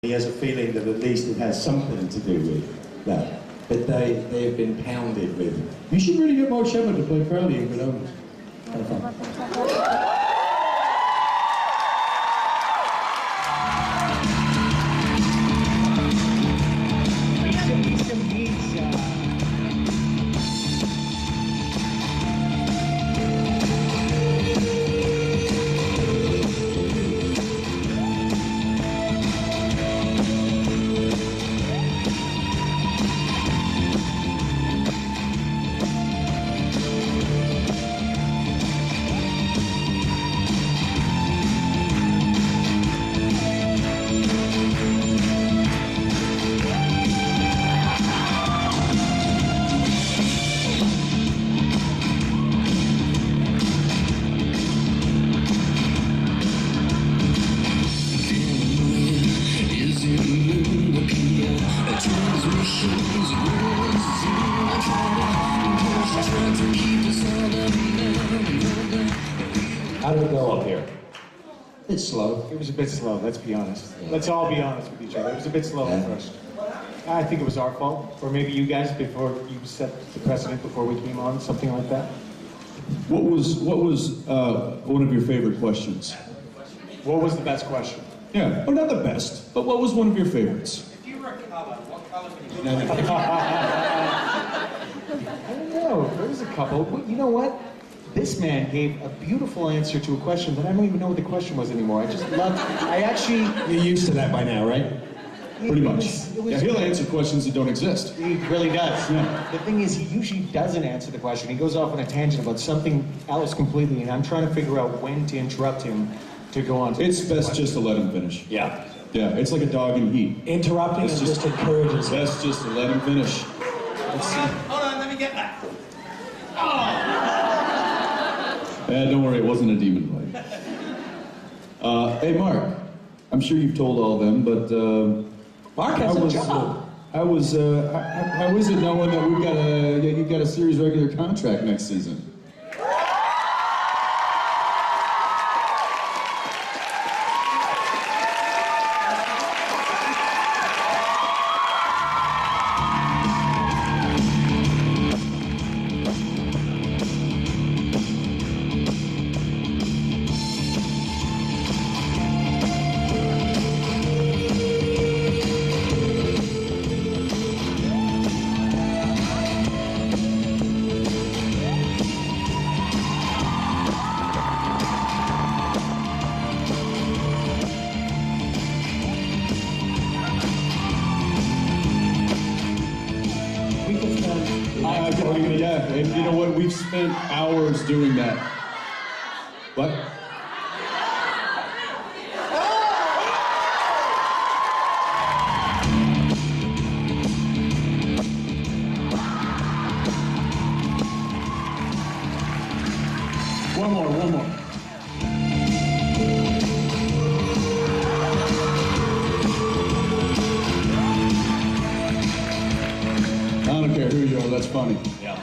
He has a feeling that at least it has something to do with that. But they have been pounded with. You should really get Mark Shepard to play Crowley in Good Omens. Kind of fun. How did it go up here? It's slow. It was a bit slow, let's be honest. Let's all be honest with each other. It was a bit slow at first. I think it was our fault, or maybe you guys, before you set the precedent before we came on, something like that. What was one of your favorite questions? What was the best question? Yeah, well, not the best, but what was one of your favorites? If you were a color, what color would you be? I don't know, there was a couple. But you know what? This man gave a beautiful answer to a question that I don't even know what the question was anymore. I just loved, I actually... You're used to that by now, right? Pretty much. Yeah, he'll answer questions that don't exist. He really does. Yeah. The thing is, he usually doesn't answer the question. He goes off on a tangent about something else completely, and I'm trying to figure out when to interrupt him to go on to It's best just to let him finish. Yeah. Yeah, it's like a dog in heat. Interrupting is just encourages. Best just to let him finish. Hold on, let me get that. Don't worry, it wasn't a demon bite. Hey, Mark, I'm sure you've told all them, but Mark has a job. how is it knowing that you've got a series regular contract next season? Yeah, and you know what? We've spent hours doing that. What? One more. I don't care who you are, that's funny. Yeah.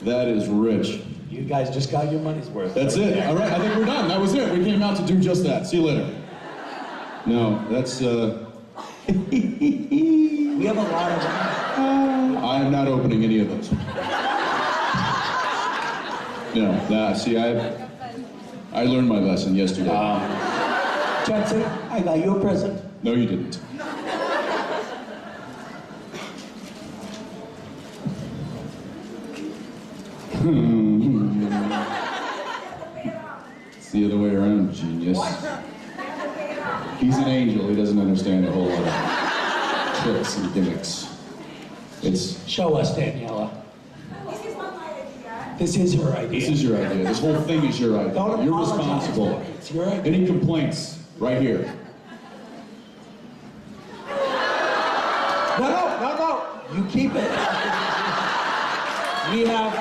That is rich. You guys just got your money's worth. That's it. All right, I think we're done. That was it. We came out to do just that. See you later. No, that's, We have a lot of... I am not opening any of those. No, see, I learned my lesson yesterday. Jensen, I got you a present. No, you didn't. It's the other way around, genius. He's an angel. He doesn't understand a whole lot of tricks and gimmicks. It's... Show us, Daniela. This is her idea. This is your idea. This whole thing is your idea. Don't You're apologize responsible. for it. It's your idea. Any complaints, right here. No. You keep it. We have,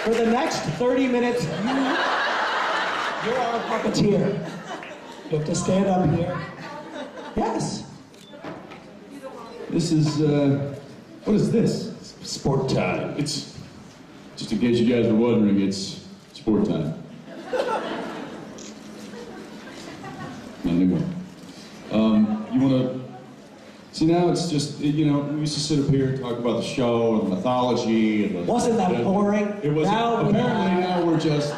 for the next 30 minutes, you're our puppeteer. You have to stand up here. Yes. This is, what is this? Sport time. It's, just in case you guys were wondering, it's sport time. A new one. You want to... See, now it's just, you know, we used to sit up here and talk about the show and the mythology and the... Wasn't that boring? It was. Apparently now we're just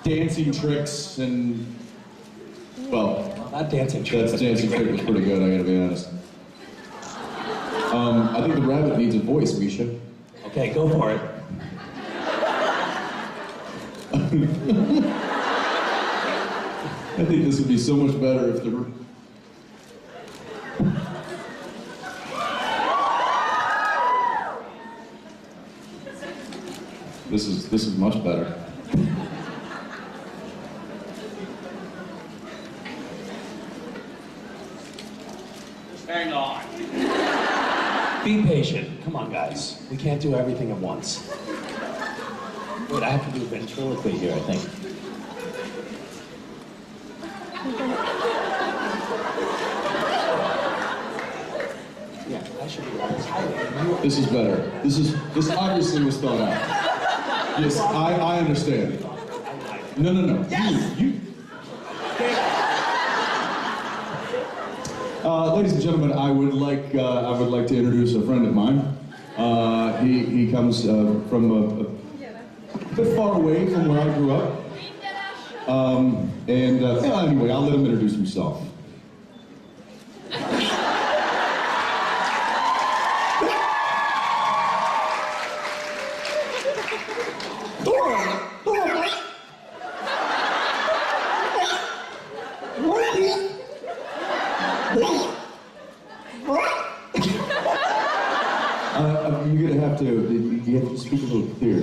dancing tricks and... Well... That dancing trick. That dancing trick was pretty good, I gotta be honest. I think the rabbit needs a voice, Misha. Okay, go for it. I think this would be so much better if the... This is much better. Just hang on. Be patient. Come on, guys. We can't do everything at once. Wait, I have to do ventriloquy here, I think. Yeah, I should be right. This is better. This obviously was thought out. Yes, I understand. No. Yes! You. Ladies and gentlemen, I would like to introduce a friend of mine. He comes from a bit far away from where I grew up. Anyway, I'll let him introduce himself. You're gonna have to. You have to speak a little clearer.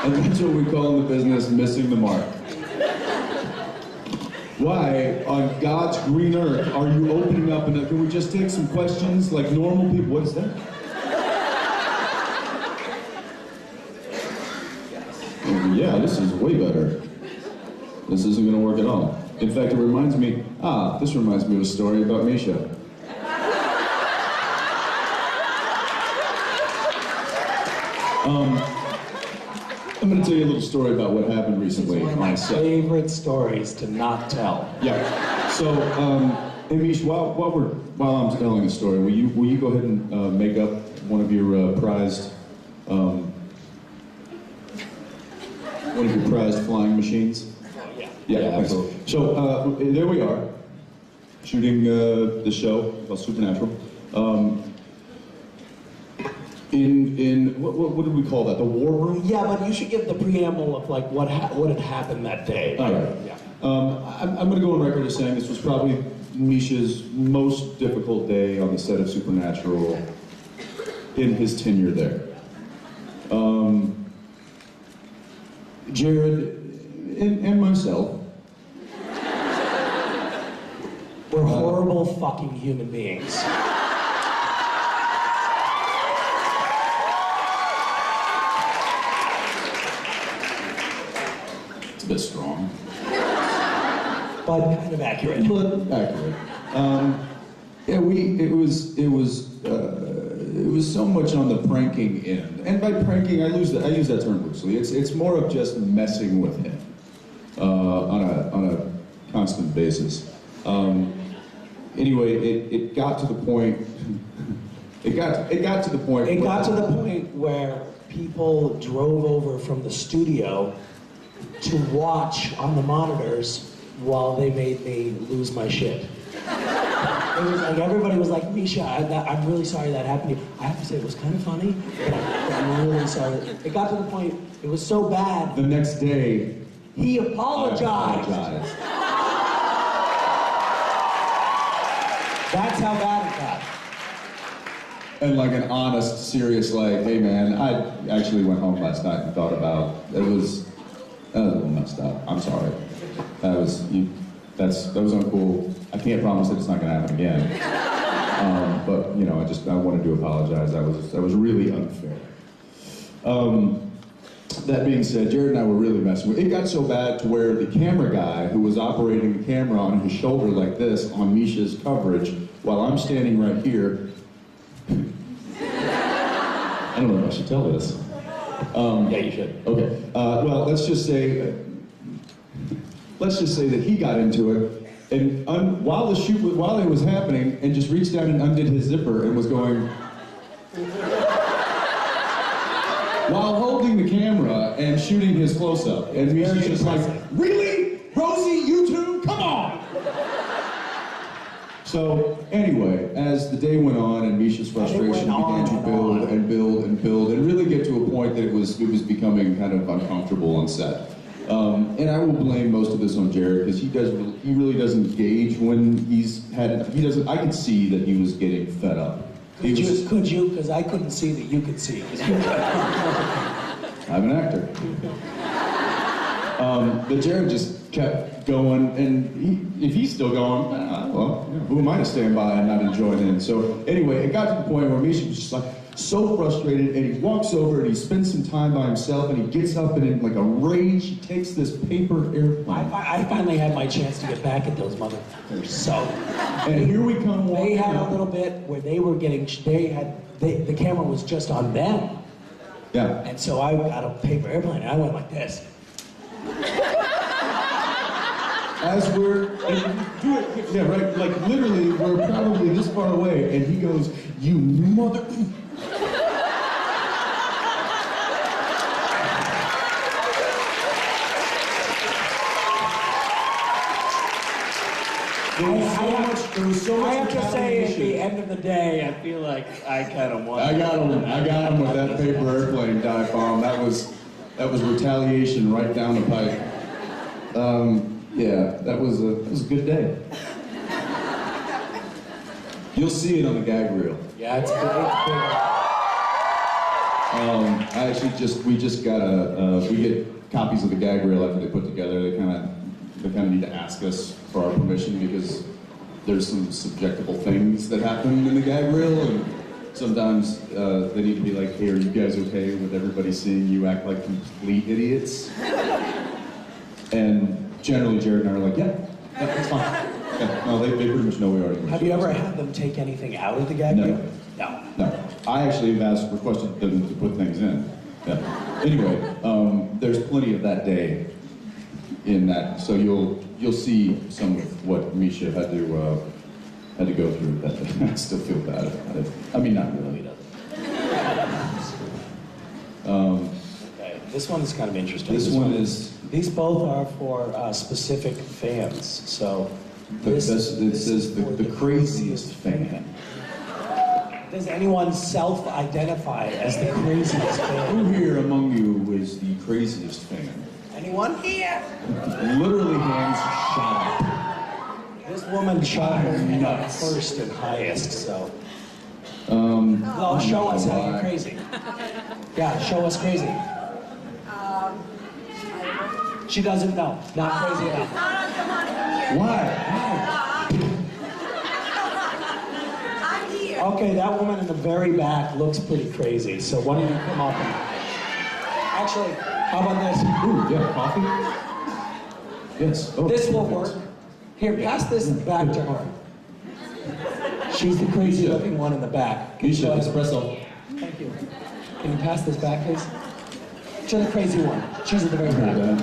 And that's what we call in the business missing the mark. Why, on God's green earth, are you opening up and can we just take some questions like normal people? What is that? Yeah, this is way better. This isn't gonna work at all. In fact, it reminds me, this reminds me of a story about Misha. I'm going to tell you a little story about what happened recently. It's one of my favorite stories to not tell. Yeah. So, hey Mish, while I'm telling the story, will you go ahead and make up one of your prized flying machines? Yeah, absolutely. So there we are, shooting the show called Supernatural. What did we call that? The war room? Yeah, but you should give the preamble of like what had happened that day. All right. Yeah. I'm going to go on record as saying this was probably Misha's most difficult day on the set of Supernatural in his tenure there. Jared and myself. We're horrible fucking human beings. It's a bit strong. But kind of accurate. But accurate. Yeah, it was so much on the pranking end, and by pranking I use that term loosely. It's more of just messing with him on a constant basis. Anyway, it got to the point. It got to the point. It got to the point where people drove over from the studio to watch on the monitors while they made me lose my shit. It was like everybody was like, Misha, I'm really sorry that happened to you. I have to say it was kind of funny, but I'm really sorry. It got to the point, it was so bad. The next day, he apologized. I apologized. That's how bad it got. And like an honest, serious, like, hey man, I actually went home last night and thought about, that was a little messed up. I'm sorry. that was uncool. I can't promise that it's not going to happen again. But you know, I wanted to apologize. That was really unfair. That being said, Jared and I were really messing with it. It got so bad to where the camera guy who was operating the camera on his shoulder like this on Misha's coverage, while I'm standing right here. I don't know if I should tell this. Yeah, you should. Okay. Well, let's just say that he got into it, and while it was happening, and just reached down and undid his zipper and was going. While holding the camera and shooting his close-up. And Misha's just like, really? Rosie, you too? Come on! So, anyway, as the day went on and Misha's frustration began to build and build and build and really get to a point that it was becoming kind of uncomfortable on set. And I will blame most of this on Jared because he really doesn't gauge when I could see that he was getting fed up. Could you? Because I couldn't see that you could see. I'm an actor. But Jared just kept going, and if he's still going, well, who am I to stand by and not enjoy it? So anyway, it got to the point where Misha was just like so frustrated, and he walks over and he spends some time by himself, and he gets up and in like a rage, he takes this paper airplane. I finally had my chance to get back at those motherfuckers. So, and here we come. They had a little bit where they were getting. The camera was just on them. Yeah. And so I got a paper airplane and I went like this. As we're, yeah, right, like literally, we're probably this far away, and he goes, "You mother." I have to say, at the end of the day, I feel like I kind of won. I got him with that paper airplane dive bomb. That was retaliation right down the pipe. Yeah, that was a good day. You'll see it on the gag reel. Yeah, it's big. We get copies of the gag reel after they put together. They kind of need to ask us for our permission because there's some subjectable things that happen in the gag reel, and sometimes they need to be like, "Hey, are you guys okay with everybody seeing you act like complete idiots?" And generally, Jared and I are like, "Yeah, that's fine." Yeah, no, they pretty much know we already. Have you ever had them take anything out of the gag reel? No. No. I actually have requested them to put things in. Yeah. Anyway, there's plenty of that day in that, so you'll see some of what Misha had to go through that day. I still feel bad about it. I mean, not really. Okay, this one is kind of interesting. These both are for specific fans. So it says the craziest fan. Does anyone self-identify as the craziest fan? Who here among you is the craziest fan? Anyone here? Literally hands shot up. This woman shot her hand up first and highest, so. Well, show us how you're crazy. Yeah, show us crazy. She doesn't know. Not crazy enough. Why? I'm here. Okay, that woman in the very back looks pretty crazy, so why don't you come up and... Actually, how about this? Ooh, yeah, coffee? Yes. Oh, This will work. Here, pass this back to her. She's the crazy looking one in the back. Misha, espresso. Thank you. Can you pass this back, please? To the crazy one. She's at the very back.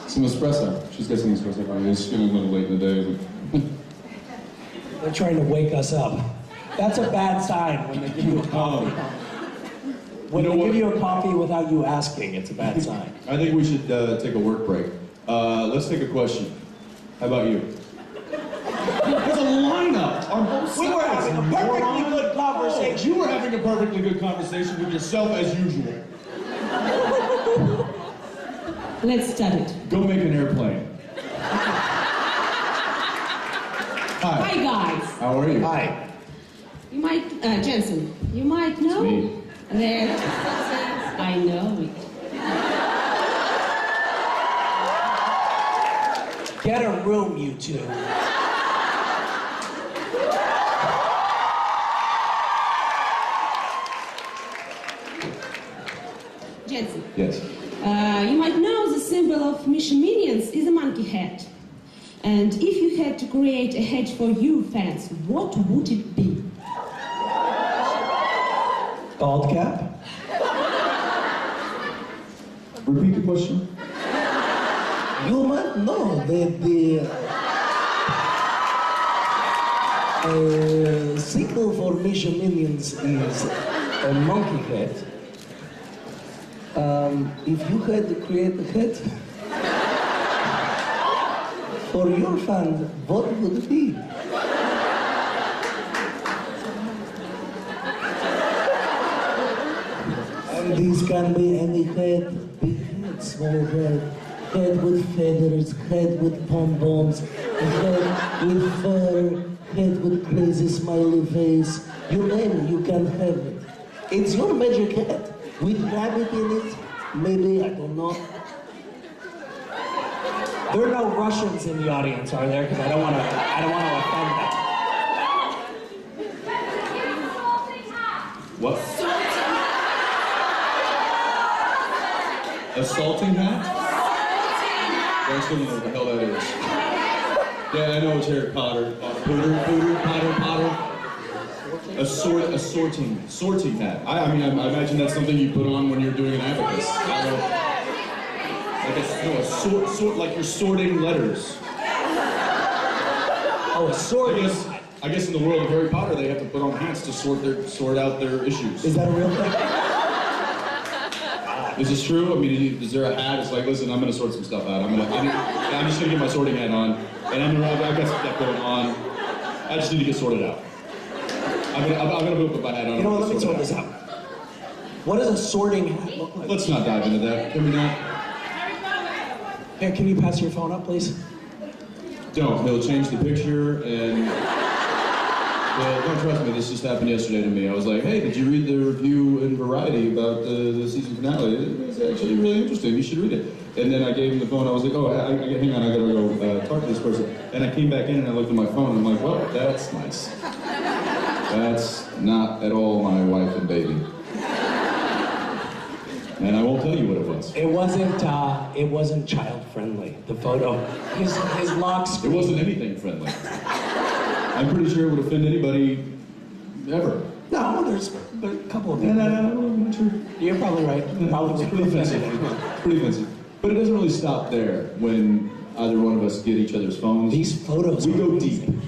Some espresso. She's got some espresso coffee. It's getting a little late in the day. They're trying to wake us up. That's a bad sign when they give you a coffee. When they give you a coffee without you asking, it's a bad sign. I think we should take a work break. Let's take a question. How about you? There's a lineup on both sides. We were having a perfectly good conversation. You were having a perfectly good conversation with yourself as usual. Let's start it. Go make an airplane. Hi. Hi, guys. How are you? Hi. You might, Jensen, you might know. It's me. That I know it. Get a room, you two. Jensen, Yes. you might know the symbol of Mission Minions is a monkey head. And if you had to create a head for your fans, what would it be? Bald cap? Repeat the question. You might know that the symbol for Mission Minions is a monkey head. If you had to create a head for your fans, what would it be? And these can be any head, big head, small head, head with feathers, head with pom-poms, head with fur, head with crazy smiley face. You name it, you can have it. It's your magic head with rabbit in it. Maybe, I don't know. There are no Russians in the audience, are there? Because I don't want to offend them. What? A salting hat? I still don't know what the hell that is. Yeah, I know it's Harry Potter. Potter. A sorting hat. I imagine that's something you put on when you're doing an abacus. I don't know. Like you're sorting letters. Oh, a sword. I guess in the world of Harry Potter, they have to put on hats to sort out their issues. Is that a real thing? Is this true? I mean, is there a hat? It's like, listen, I'm gonna sort some stuff out. I'm just gonna get my sorting hat on, and I've got some stuff going on. I just need to get sorted out. I'm gonna put my hat on. You know what? Let me sort this out. What does a sorting hat look like? Let's not dive into that. Can we not? Here, can you pass your phone up, please? Don't. He'll change the picture and. Well, don't trust me, this just happened yesterday to me. I was like, hey, did you read the review in Variety about the season finale? It was actually really interesting, you should read it. And then I gave him the phone, I was like, oh, hang on, I gotta go talk to this person. And I came back in and I looked at my phone and I'm like, well, that's nice. That's not at all my wife and baby. And I won't tell you what it was. It wasn't child friendly, the photo. His lock screen. It wasn't anything friendly. I'm pretty sure it would offend anybody ever. No, there's a couple of people. No, I'm not sure. You're probably right. It's pretty offensive. Pretty offensive. But it doesn't really stop there when either one of us get each other's phones. These photos. We are go amazing. deep.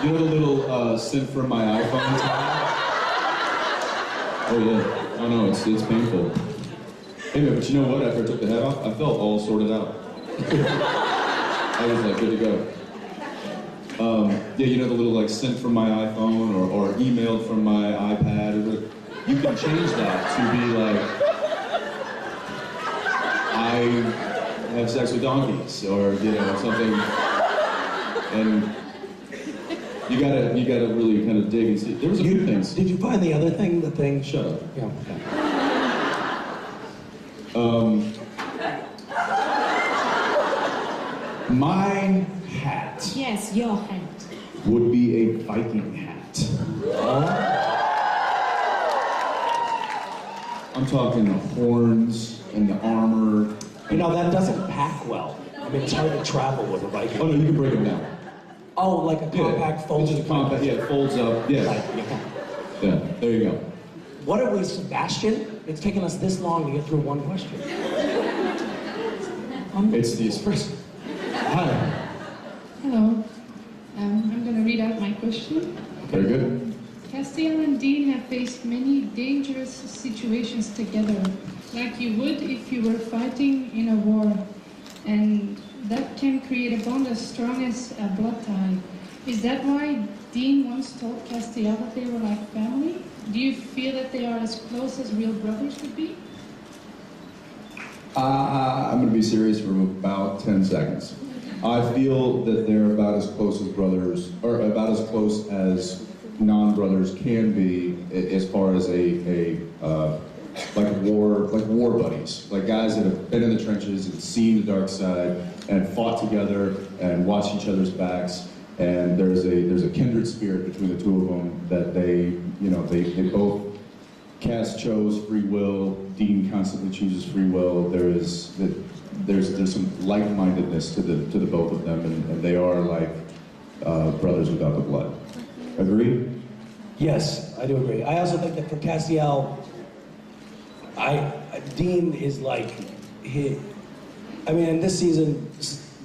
You know the little sent from my iPhone tab? Oh yeah. Oh no, it's painful. Hey, but you know what? After I took the hat off, I felt all sorted out. I was like good to go. Yeah, you know the little like sent from my iPhone or emailed from my iPad. You can change that to be like, I have sex with donkeys, or you know something. And you gotta really kind of dig and see. There was a few things. Did you find the other thing? The thing? Shut up. Yeah. Okay. My hat. Yes, your hat. Would be a Viking hat. I'm talking the horns and the armor. You know, that doesn't pack well. I mean, it's hard to travel with a Viking. Oh no, you can break them down. Oh, like a compact folded. Just a compact, yeah, it folds up. Yeah. Yeah, there you go. What are we, Sebastian? It's taken us this long to get through one question. It's the espresso. Hi. Hello. I'm going to read out my question. Very good. Castiel and Dean have faced many dangerous situations together, like you would if you were fighting in a war, and that can create a bond as strong as a blood tie. Is that why Dean once told Castiel that they were like family? Do you feel that they are as close as real brothers would be? I'm going to be serious for about 10 seconds. I feel that they're about as close as brothers, or about as close as non-brothers can be, as far as a war buddies, like guys that have been in the trenches and seen the dark side and fought together and watched each other's backs. And there's a kindred spirit between the two of them that they both. Cass chose free will. Dean constantly chooses free will. There's some like-mindedness to the both of them, and they are like brothers without the blood. Agree? Yes, I do agree. I also think that for Castiel, Dean is like in this season,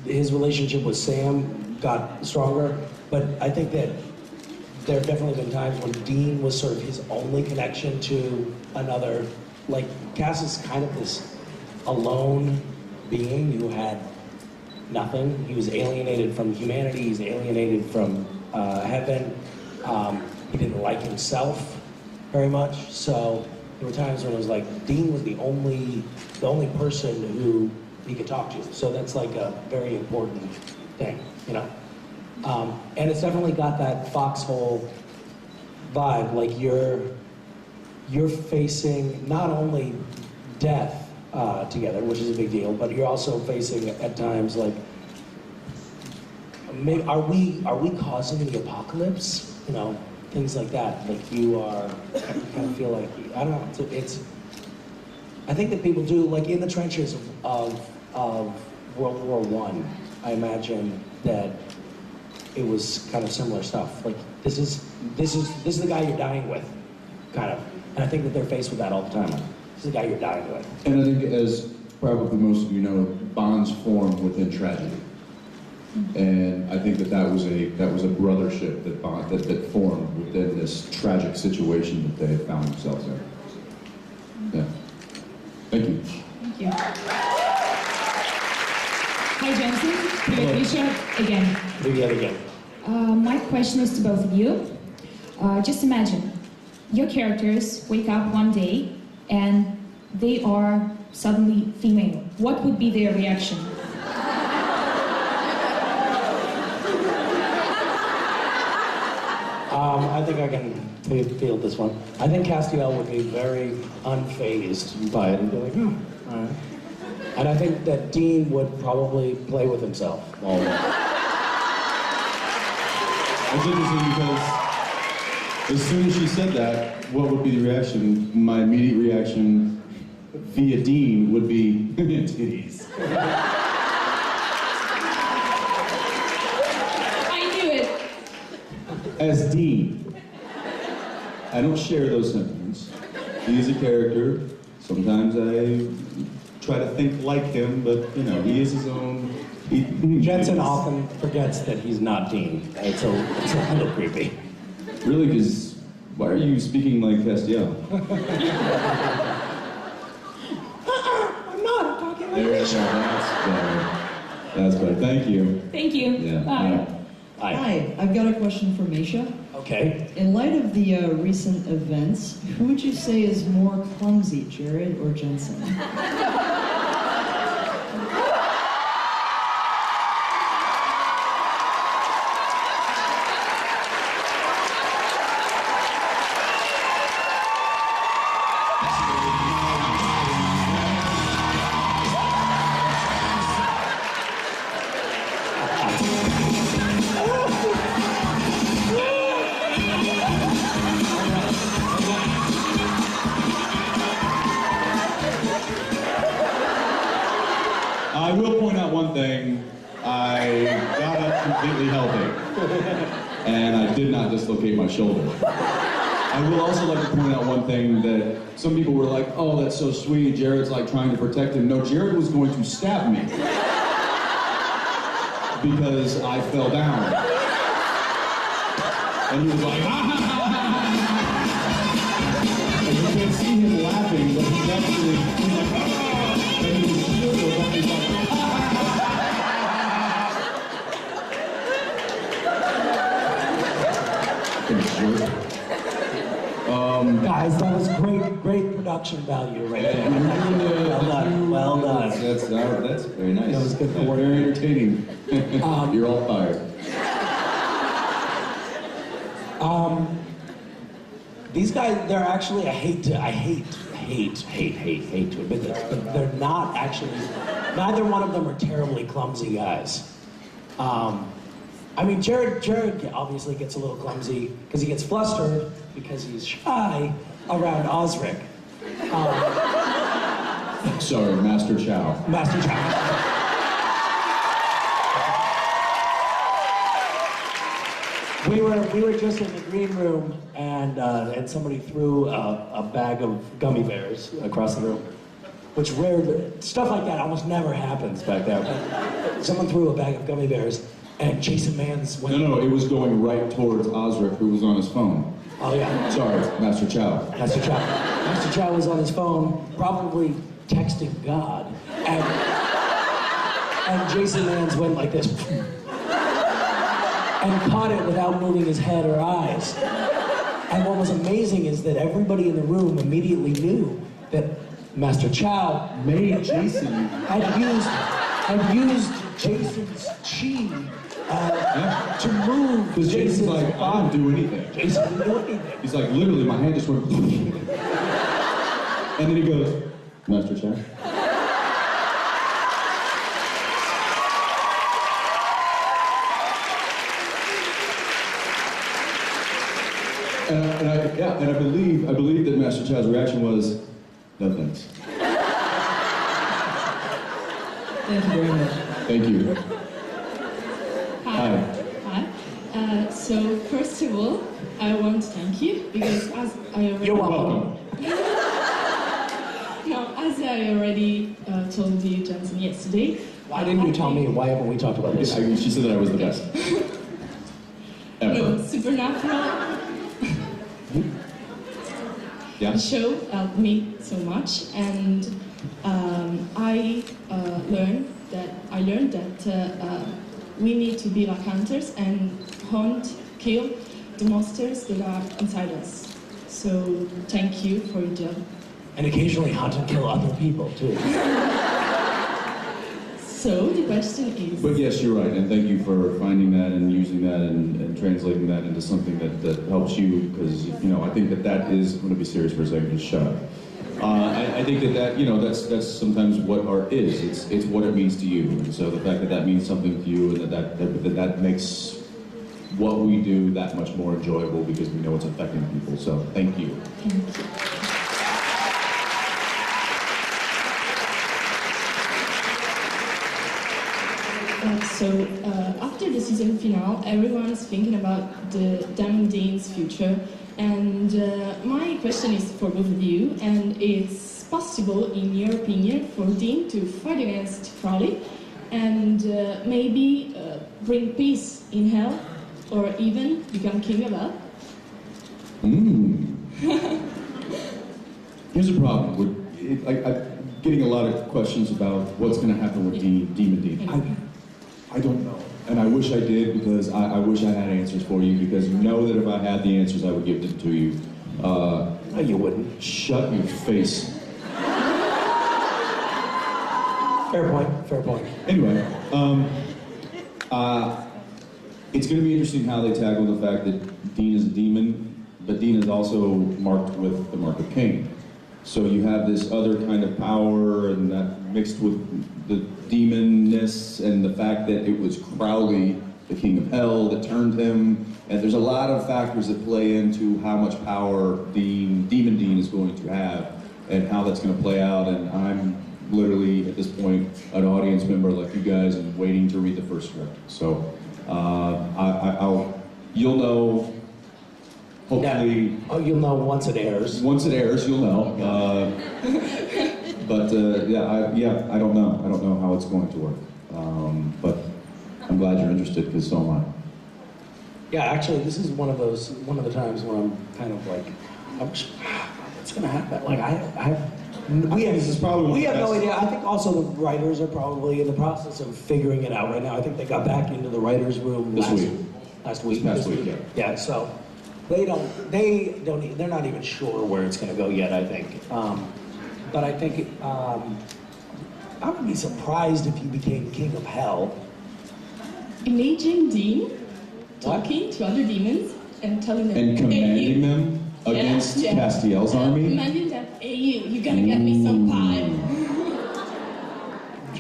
his relationship with Sam got stronger, but I think that there have definitely been times when Dean was sort of his only connection to another. Like, Cass is kind of this alone being who had nothing. He was alienated from humanity, he's alienated from heaven. He didn't like himself very much, so there were times when it was like Dean was the only person who he could talk to. So that's like a very important thing, you know? And it's definitely got that foxhole vibe, like you're facing not only death together, which is a big deal, but you're also facing at times like, maybe, are we causing the apocalypse? You know, things like that. Like you kind of feel like, I don't know, I think that people do, like in the trenches of World War I imagine that it was kind of similar stuff. Like this is the guy you're dying with, kind of. And I think that they're faced with that all the time. Like, this is the guy you're dying with. And I think, as probably most of you know, bonds form within tragedy. And I think that was a brothership that formed within this tragic situation that they had found themselves in. Yeah. Thank you. Thank you. Hi, Jensen. Привет, Misha. Again. Привет again. My question is to both of you. Just imagine, your characters wake up one day and they are suddenly female. What would be their reaction? I think I can field this one. I think Castiel would be very unfazed by it and be like, all right. And I think that Dean would probably play with himself all the way. It's interesting because as soon as she said that, what would be the reaction? My immediate reaction via Dean would be titties. I knew it. As Dean, I don't share those sentiments. He is a character. Sometimes I try to think like him, but you know, he is his own. Jensen often forgets that he's not Dean. It's a little creepy. Really, because why are you speaking like Castiel? I'm not. I'm talking like There this. is that's better. That's better. Thank you. Thank you. Yeah. Bye. Hi, I've got a question for Misha. Okay. In light of the recent events, who would you say is more clumsy, Jared or Jensen? I will point out one thing. I got up completely healthy, and I did not dislocate my shoulder. I will also like to point out one thing that some people were like, oh, that's so sweet, Jared's like trying to protect him. No, Jared was going to stab me because I fell down. And he was like, ha ha ha ha. And you can see him laughing, but he's actually, he's like, ah! And his shield goes up, he's like, Guys, that was great production value right there. Well done. Well done. That's very nice. That was good for work. Very entertaining. You're all fired. These guys, they're actually, I hate hate to admit this, but they're not actually, neither one of them are terribly clumsy guys. I mean, Jared obviously gets a little clumsy because he gets flustered because he's shy around Osric. Sorry, Master Chow. Master Chow. We were just in the green room and somebody threw a bag of gummy bears across the room, which stuff like that almost never happens back there. But someone threw a bag of gummy bears and Jason Mans went... No, it was going right towards Osric, who was on his phone. Oh yeah. Sorry, Master Chow. Master Chow. Master Chow was on his phone, probably texting God, and Jason Mans went like this. And caught it without moving his head or eyes. And what was amazing is that everybody in the room immediately knew that Master Chow Made Jason had used Jason's chi to move. Because Jason's like, I didn't do anything. Jason didn't do anything. He's like, literally, my hand just went. And then he goes, Master Chow. And I believe that Master Chow's reaction was, no thanks. Thank you very much. Thank you. Hi. So first of all, I want to thank you because as I already... You're welcome. No, as I already told you, Johnson, yesterday... Why didn't you tell me? Why haven't we talked about this? She said that I was the best. Ever. No, Supernatural... Yeah. The show helped me so much, and I learned that we need to be like hunters and hunt, kill the monsters that are inside us. So thank you for your job. And occasionally hunt and kill other people too. So the question is... But yes, you're right, and thank you for finding that and using that and translating that into something that helps you, because, you know, I think that is, I'm going to be serious for a second, just shut up. I think that you know, that's sometimes what art is. It's what it means to you, and so the fact that means something to you, and that makes what we do that much more enjoyable because we know it's affecting people, so thank you. Thank you. So after the season finale, everyone's thinking about the Damn Dean's future, and my question is for both of you, and it's possible, in your opinion, for Dean to fight against Crowley and maybe bring peace in Hell, or even become king of Hell? Here's the problem. I'm getting a lot of questions about what's going to happen with Demon Dean. I don't know, and I wish I did, because I wish I had answers for you, because you know that if I had the answers, I would give them to you. No, you wouldn't. Shut your face. Fair point, fair point. Anyway, it's going to be interesting how they tackle the fact that Dean is a demon, but Dean is also marked with the mark of Cain. So you have this other kind of power, and that mixed with the demonness, and the fact that it was Crowley, the king of hell, that turned him. And there's a lot of factors that play into how much power Demon Dean is going to have, and how that's going to play out. And I'm literally, at this point, an audience member like you guys, and waiting to read the first script. So you'll know. Hopefully, yeah. Oh, you'll know once it airs. Once it airs, you'll know. But I don't know. I don't know how it's going to work. But I'm glad you're interested, because so am I. Yeah, actually, this is one of the times when I'm kind of like, what's going to happen? Like we have no idea. I think also the writers are probably in the process of figuring it out right now. I think they got back into the writers' room last week. Yeah, so. They're not even sure where it's going to go yet, I think. But I think, I would be surprised if you became king of hell. Imagine Dean talking to other demons and telling them... And commanding them against Castiel's army? Imagine that. Hey, you gotta get me some pie.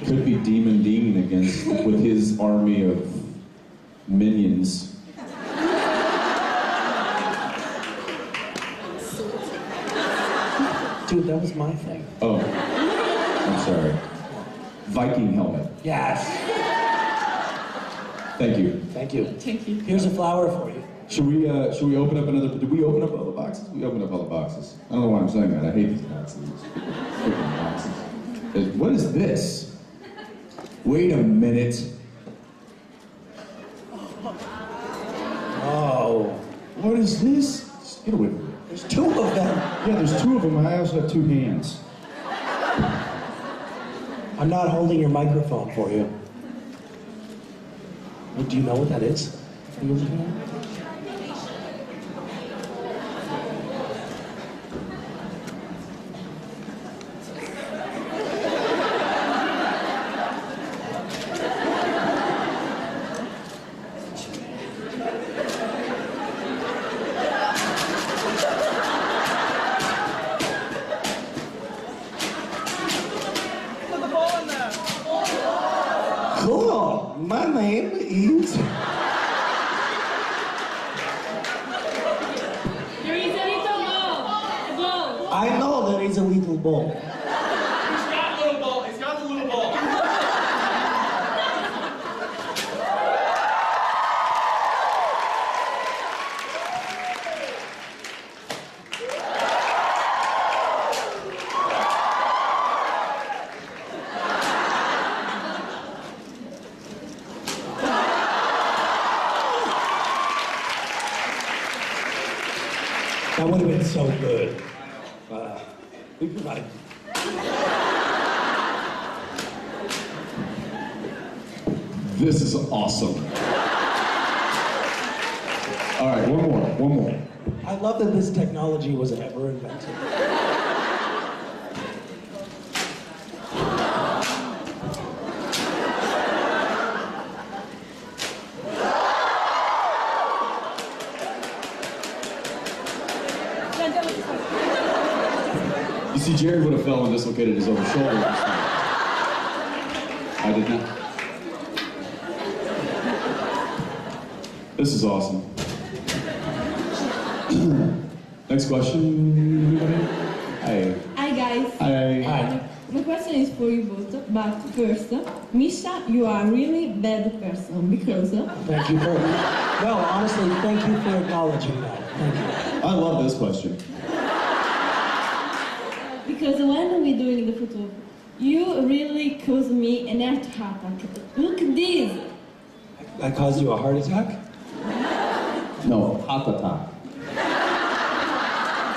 Could be Demon Dean with his army of minions. Dude, that was my thing. Oh, I'm sorry. Viking helmet. Yes. Thank you. Thank you. Thank you. Here's a flower for you. Should we open up another? Did we open up all the boxes? We opened up all the boxes. I don't know why I'm saying that. I hate these boxes. Freaking boxes. What is this? Wait a minute. Oh. What is this? Just get away from me. There's two of them. Yeah, there's two of them. I also have two hands. I'm not holding your microphone for you. Do you know what that is? Are you looking at it? Cool. My name is... There is a little ball. I know there is a little ball. He's got a little ball. He's got a little ball. That would have been so good. We could like... This is awesome. All right, one more. I love that this technology was ever invented. You see, Jerry would have fell and dislocated his other shoulder. I did not. This is awesome. Next question, everybody? Hi. Hi guys. Hi. My question is for you both, but first, Misha, you are a really bad person because... Thank you for... No, honestly, thank you for acknowledging that. Thank you. I love this question. Because when we're doing the photo, you really caused me an heart attack. Look at this. I caused you a heart attack? No, heart attack.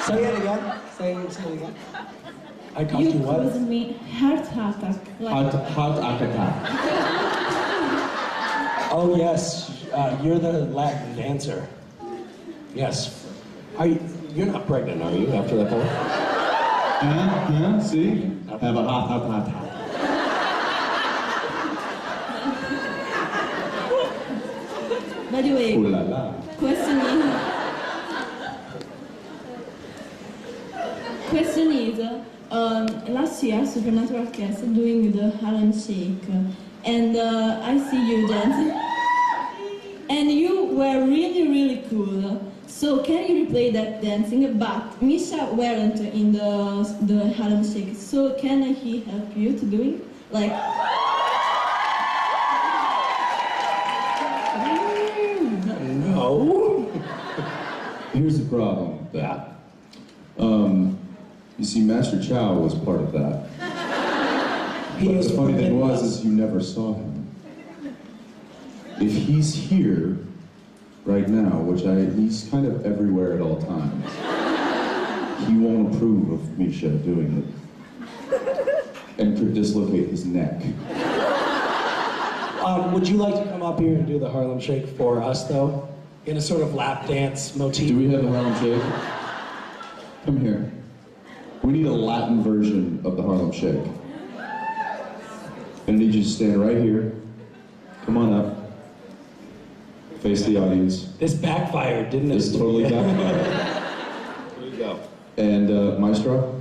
Say it again. Say it again. I caused you what? You caused me heart attack. Heart attack. Oh yes, you're the Latin dancer. Yes. You're not pregnant, are you, after that point? See? Have a heart attack. By the way, Ooh la la. question is, last year Supernatural Orchestra doing the Harlem Shake, and I see you dancing, and you were really cool. So can you replay that dancing? But Misha weren't in the Harlem Shake, so can he help you to do it? Like. No. Here's the problem with that. You see, Master Chow was part of that. But the funny thing is you never saw him. If he's here right now, he's kind of everywhere at all times, he won't approve of Misha doing it. And could dislocate his neck. Would you like to come up here and do the Harlem Shake for us, though? In a sort of lap dance motif? Do we have the Harlem Shake? Come here. We need a Latin version of the Harlem Shake. I need you to stand right here. Come on up. Face the audience. This backfired, didn't it? This totally backfired. Here you go. And Maestro,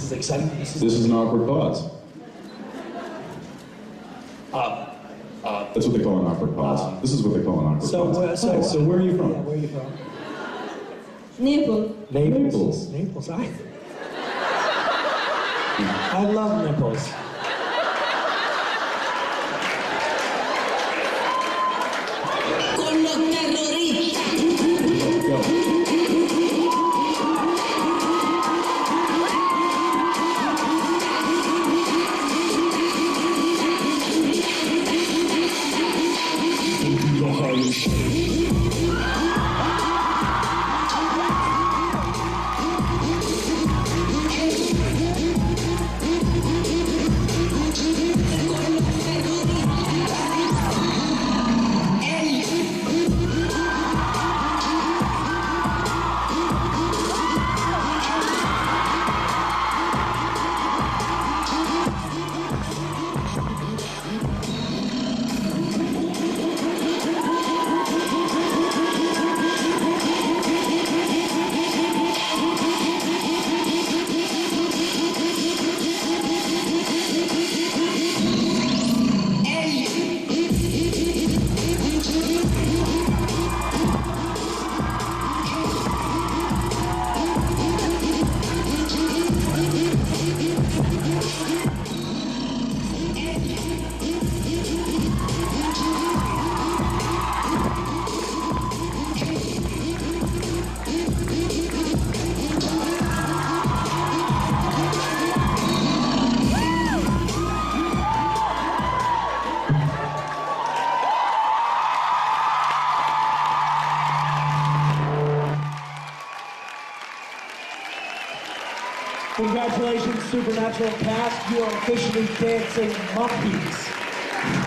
is exciting. This is an awkward pause. That's what they call an awkward pause. This is what they call an awkward pause. So where are you from? Yeah, where are you from? Naples. Naples. Naples. I love Naples. Con los terroristas. Go. Congratulations, Supernatural cast. You are officially dancing monkeys.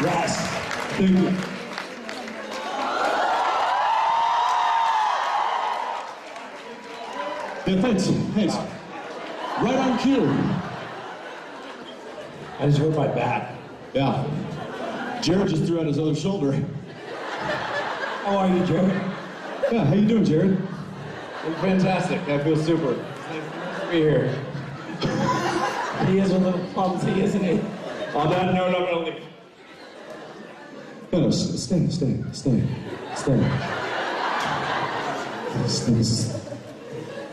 Yes. Thank you. Yeah, thanks. Right on cue. I just hurt my back. Yeah. Jared just threw out his other shoulder. How are you, Jared? Yeah, how you doing, Jared? I'm fantastic. I feel super. It's nice to be here. He is a little clumsy, isn't he? On that note, I'm gonna leave. No, stay.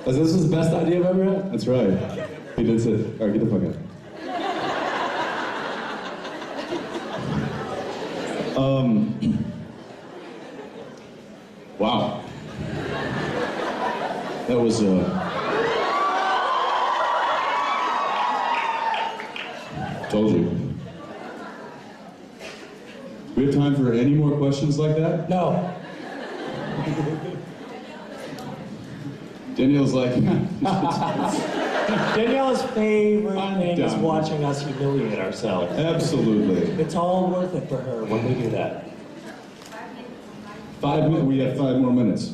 This is the best idea I've ever had? That's right. He did say, all right, get the fuck out. Wow. That was, told you. Do we have time for any more questions like that? No. Danielle's like, Danielle's favorite thing is done. watching us humiliate ourselves. Absolutely. It's all worth it for her when we do that. 5 minutes. We have 5 more minutes.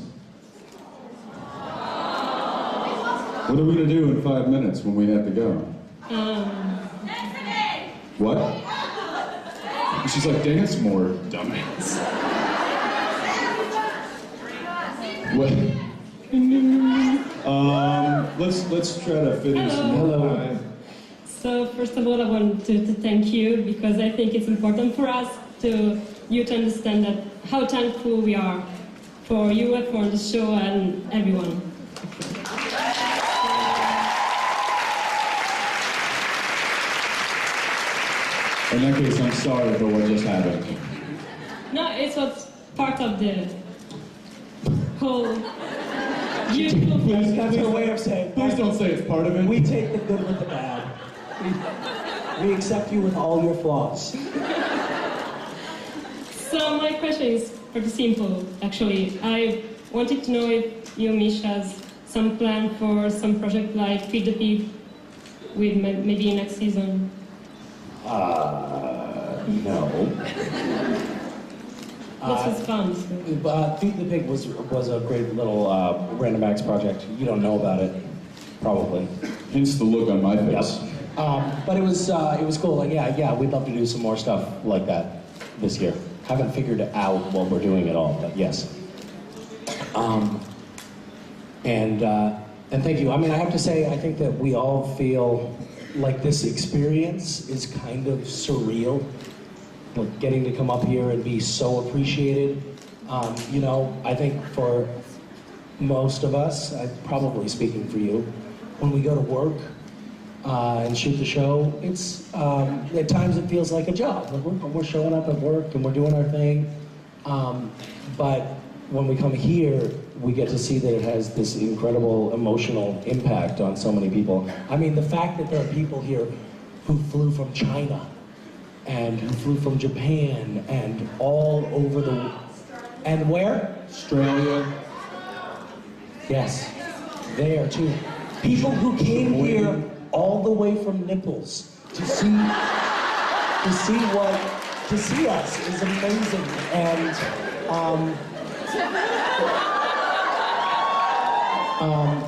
What are we gonna do in 5 minutes when we have to go? What? She's like, dance more, dumbass. What? Let's try to fit in some more time. So first of all, I want to thank you because I think it's important for us to understand that how thankful we are for you, for the show, and everyone. In that case, I'm sorry for what just happened. No, it's what's part of the whole beautiful. That's her way of saying. Please don't say it's part of it. We take the good with the bad. We accept you with all your flaws. So my question is pretty simple, actually. I wanted to know if you, Mish, has some plan for some project like Feed the Pig with maybe next season. No. This was fun. So. Feed the Pig was a great little random acts project. You don't know about it, probably. Hence the look on my face. Yep. But it was cool. Like, yeah, we'd love to do some more stuff like that this year. Haven't figured out what we're doing at all, but yes. And thank you. I mean, I have to say, I think that we all feel like this experience is kind of surreal. Like getting to come up here and be so appreciated. You know, I think for most of us, probably speaking for you, when we go to work and shoot the show, it's at times it feels like a job. Like we're showing up at work and we're doing our thing, but when we come here, we get to see that it has this incredible emotional impact on so many people. I mean, the fact that there are people here who flew from China and who flew from Japan and all over the... And where? Australia. Yes, there too. People who came here all the way from Nipples to see us is amazing. And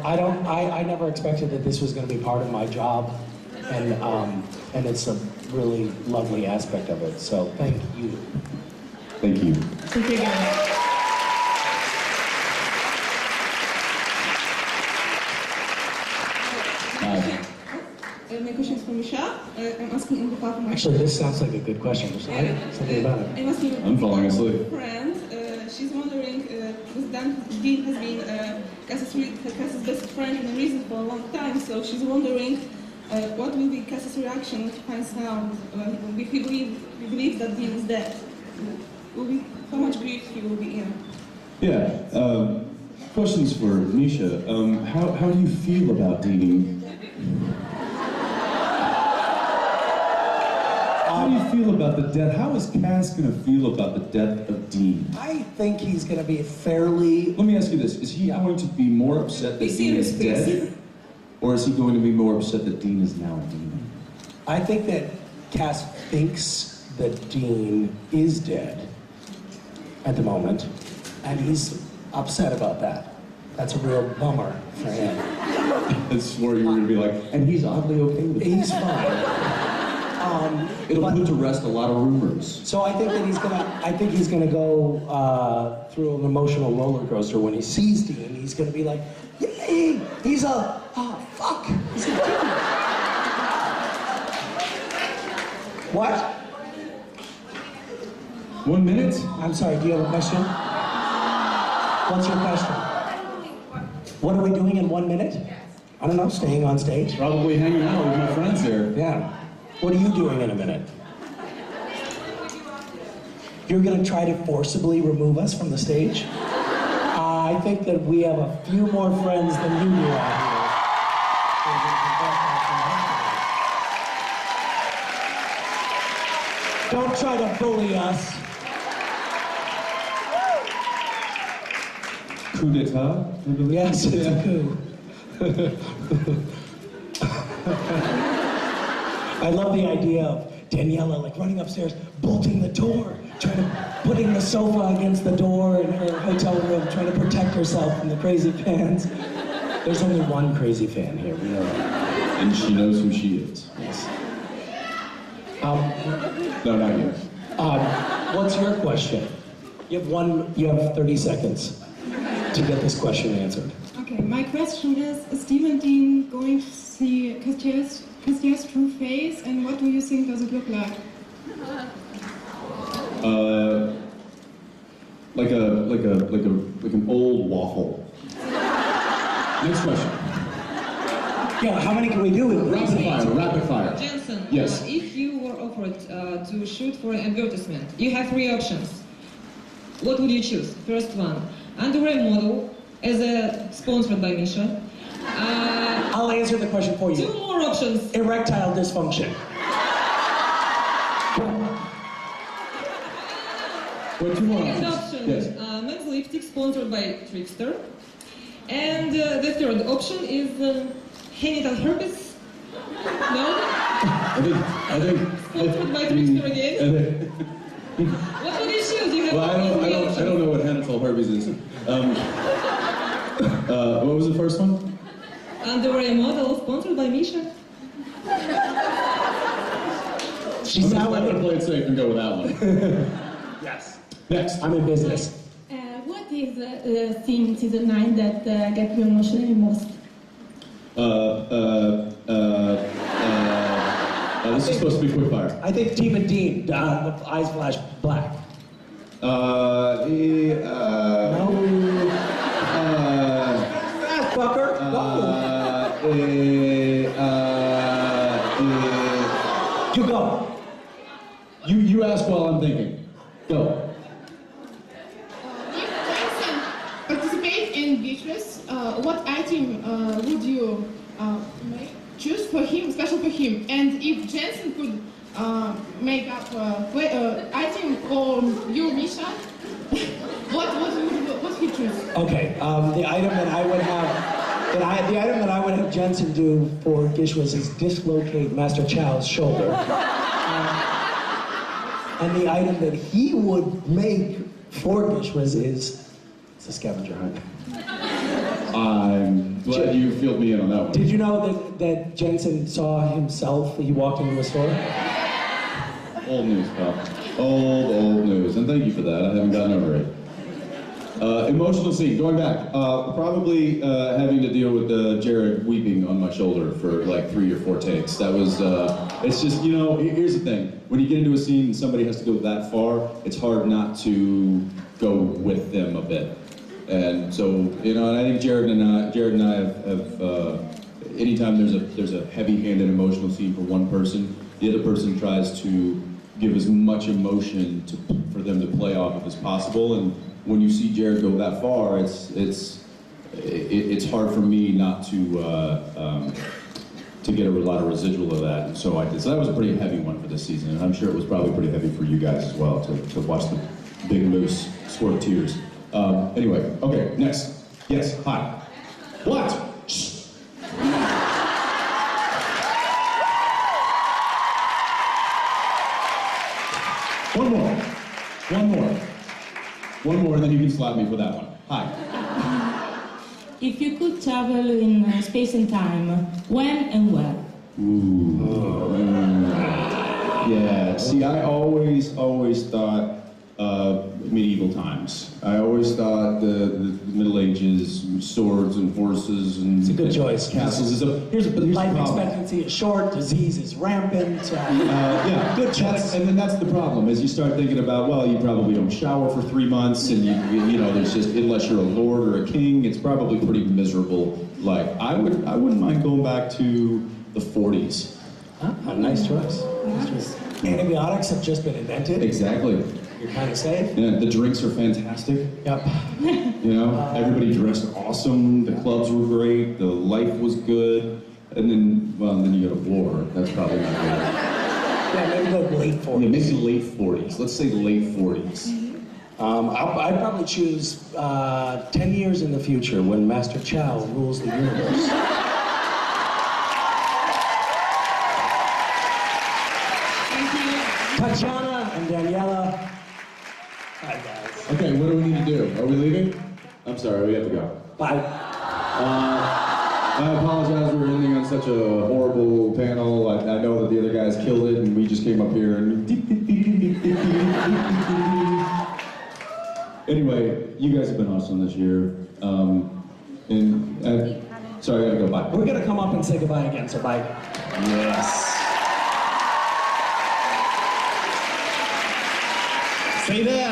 I never expected that this was going to be part of my job, and it's a really lovely aspect of it. So thank you. Thank you. Thank you, guys. My question is for Misha. I'm asking on behalf of my... Actually, this sounds like a good question. Something about it. I'm falling asleep. Friend, she's wondering, because Dean has been Cass's best friend and reason for a long time, so she's wondering what will be Cass's reaction when he finds out, if he believes that Dean is dead. How much grief he will be in? Yeah. Questions for Nisha. How do you feel about Dean? How do you feel about the death? How is Cass going to feel about the death of Dean? I think he's going to be fairly... Let me ask you this. Is he going to be more upset that Dean is dead? Or is he going to be more upset that Dean is now Dean? I think that Cass thinks that Dean is dead at the moment, and he's upset about that. That's a real bummer for him. I swore you were going to be like, and he's oddly okay with it. He's fine. It'll put to rest a lot of rumors. So I think that he's gonna go through an emotional roller coaster when he sees Dean. He's gonna be like, yay, he's a fuck. He's a Dean. What? 1 minute? I'm sorry, do you have a question? What's your question? What are we doing in 1 minute? I don't know, staying on stage? Probably hanging out with my friends here. Yeah. What are you doing in a minute? You're going to try to forcibly remove us from the stage? I think that we have a few more friends than you do out here. Don't try to bully us. Coup d'etat? Yes, it's a coup. I love the idea of Daniela like running upstairs, bolting the door, putting the sofa against the door in her hotel room, trying to protect herself from the crazy fans. There's only one crazy fan here, we know that. And she knows who she is. Yes. No, not yet. What's your question? You have 30 seconds to get this question answered. Okay, my question is Steve and Dean going to see Castiel's true face, and what do you think does it look like? Like an old waffle. Next question. Yeah, how many can we do? Rapid fire. Jensen, Yes. If you were offered to shoot for an advertisement, you have 3 options. What would you choose? First one, underwear model as a sponsored by Misha. I'll answer the question for you. 2 more options. Erectile dysfunction. What 2 more Second options? option, Yes. men's lipstick sponsored by Trickster. And the third option is genital herpes. No? I think. Sponsored by Trickster again. What would you choose? You have Well, I don't know what genital herpes is. What was the first one? Underwear model sponsored by Misha. I'm gonna play it safe and go with that one. Yes. Next. I'm in business. What is the thing in season 9 that gets you emotionally most? This is supposed to be quick fire. I think Demon Dean, the eyes flash black. No. Fucker. You go. You ask while I'm thinking. Go. If Jensen participate in beaches, what item would you choose for him, special for him? And if Jensen could make up item for you, Misha, what he choose? Okay, the item that I would have Jensen do for Gishwas is dislocate Master Chow's shoulder. And the item that he would make for Gishwas is a scavenger hunt. I'm glad you filled me in on that one. Did you know that Jensen saw himself, he walked into a store? Old news, pal. Old news. And thank you for that. I haven't gotten over it. Emotional scene, going back. Probably having to deal with Jared weeping on my shoulder for like 3 or 4 takes. That was, it's just, you know, here's the thing. When you get into a scene and somebody has to go that far, it's hard not to go with them a bit. And so, you know, and I think Jared and I have anytime there's a heavy-handed emotional scene for one person, the other person tries to give as much emotion for them to play off of as possible. And when you see Jared go that far, it's hard for me not to get a lot of residual of that. And so I did. So that was a pretty heavy one for this season, and I'm sure it was probably pretty heavy for you guys as well to watch the big moose squirt tears. Anyway, okay, next. Yes, hi. What? Shh. One more, and then you can slap me for that one. Hi. If you could travel in space and time, when and where? Yeah, see, I always thought medieval times. I always thought the Middle Ages, swords and horses and it's a good choice. Castles. Here's life expectancy is short, disease is rampant. Yeah, good choice. And then that's the problem, is you start thinking about, well, you probably don't shower for 3 months, and you know, there's just, unless you're a lord or a king, it's probably pretty miserable. Like, I wouldn't mind going back to the 40s. Nice choice. Nice choice. Antibiotics have just been invented. Exactly. You're kind of safe. Yeah, the drinks are fantastic. Yep. You know, everybody dressed awesome. The clubs were great. The life was good. And then, well, then you go to war. That's probably not good. Yeah, maybe go late 40s. Yeah, maybe late 40s. Let's say late 40s. I'd probably choose 10 years in the future when Master Chow rules the universe. Tatiana and Daniela. Hi, guys. Okay, what do we need to do? Are we leaving? I'm sorry, we have to go. Bye. I apologize for ending on such a horrible panel. I know that the other guys killed it, and we just came up here and... Anyway, you guys have been awesome this year. Sorry, I gotta go. Bye. We're gonna come up and say goodbye again, so bye. Yes. Say that.